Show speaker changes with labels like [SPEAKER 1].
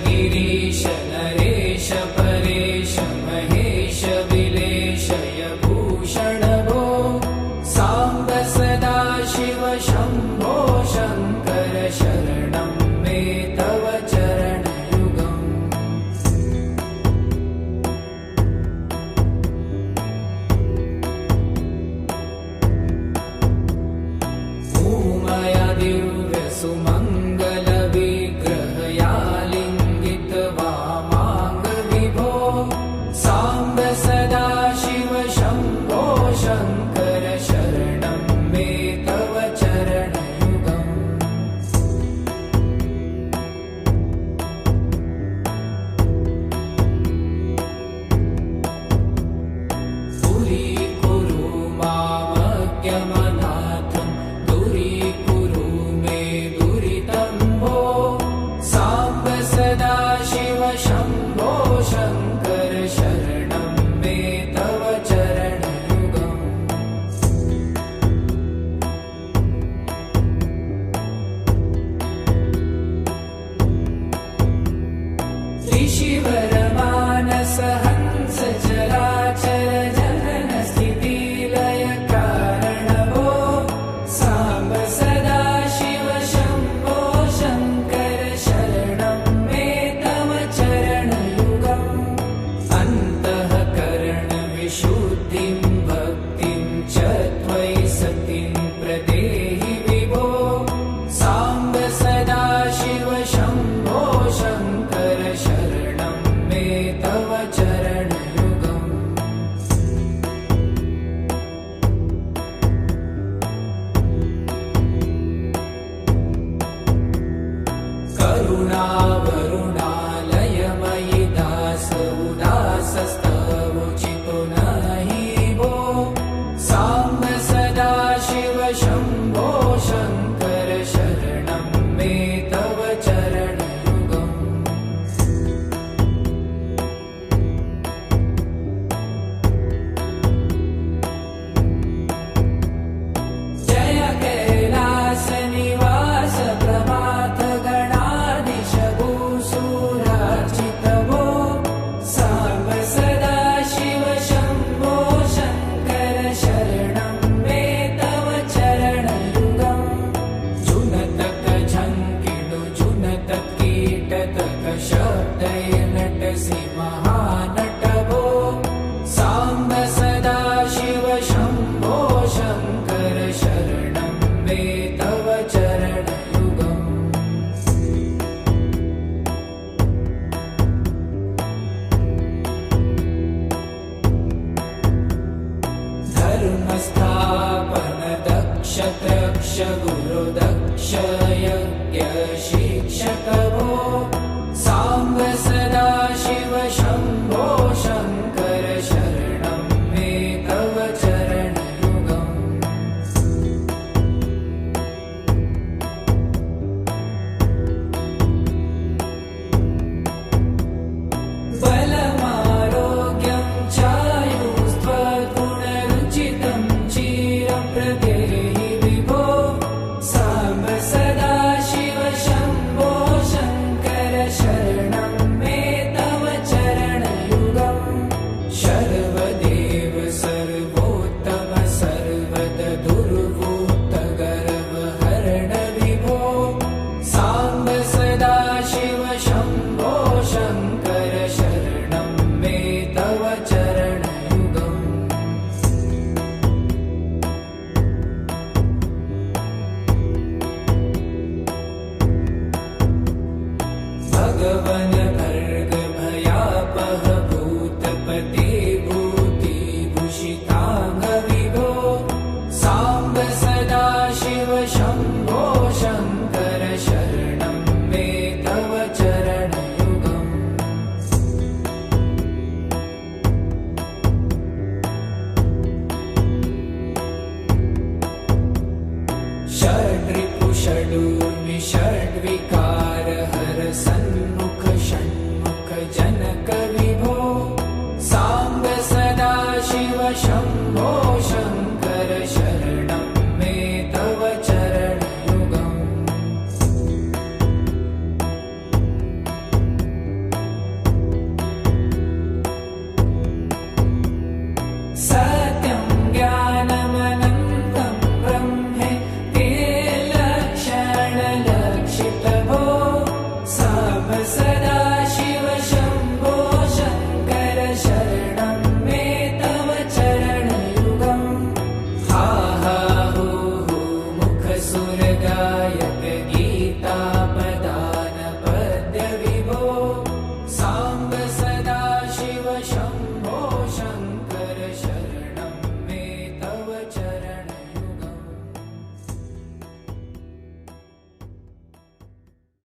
[SPEAKER 1] गिरीश नरेश परेश महेश विलेशय भूषण भो साम्ब सदा शिव शम्भो शङ्कर शरणं मे तव चरणयुगम् उमया दिव्य सुमङ्गल विग्रहया लिङ्गित वामाङ्ग विभो साम्ब सदा शिव शम्भो शङ्कर शरणं मे तव चरणयुगम् दूरीकुरु मामज्ञमनाथं दूरीकुरु मे दुरितं भो साम्ब सदा शिव शम्भो शङ्कर शरणं मे तव चरणयुगम् ऋषिवरमानस हंस चराचर जनन स्थितिलय कारण भो साम्ब सदा शिव शम्भो शङ्कर शरणं मे तव चरणयुगम् अन्तःकरण विशुद्धिं भक्तिं च त्वयि सतिं प्रदेहि विभो साम्ब सदा शिव शम्भो शङ्कर शरणं मे तव चरणयुगम् करुणावरुणालयमयि दास उदासस्तवोचितो नहि भो साम्ब सदा शिव शम्भो शङ्कर शरणं मे तव चरणयुगम् जय कैलास निवास प्रभात गणाधीश भूसुरार्चित भो साम्ब सदा शिव शम्भो शङ्कर शरणं मे तव चरणयुगम् जुनतक झङ्किडु जुनतक कीटतक शब्दय नटसि महानट भो साम्ब सदा शिव शम्भो शङ्कर शरणं मे तव चरणयुगम् धर्मस्थापन दक्ष त्रक्ष गुरु दक्ष यज्ञ शिक्षक भो साम्ब सदा शिव शम्भो शङ्कर शरणं मे तव चरणयुगम् बलमारोग्यं चायुस्त्वगुणरुचितं चिरं प्रदेहि विभो साम्ब सदा शिव शम्भो शङ्कर शरणं मे तव चरणयुगम् शर्वदेव सर्वोत्तम सर्वद दुर्वूत गर्वहरण विभो साम्ब सदा शिव शम्भो शङ्कर शरणं मे तव चरणयुगम् भगवन भर्ग भयापह भूतपते भूतिभूषिताङ्ग विभो साम्ब सदा शिव शम्भो शङ्कर शरणं मे तव चरणयुगम् षड्रिपु षडूर्मि षड्विकार हर सन्मुख षण्मुख जनक विभो साम्ब सदा शिव शम्भो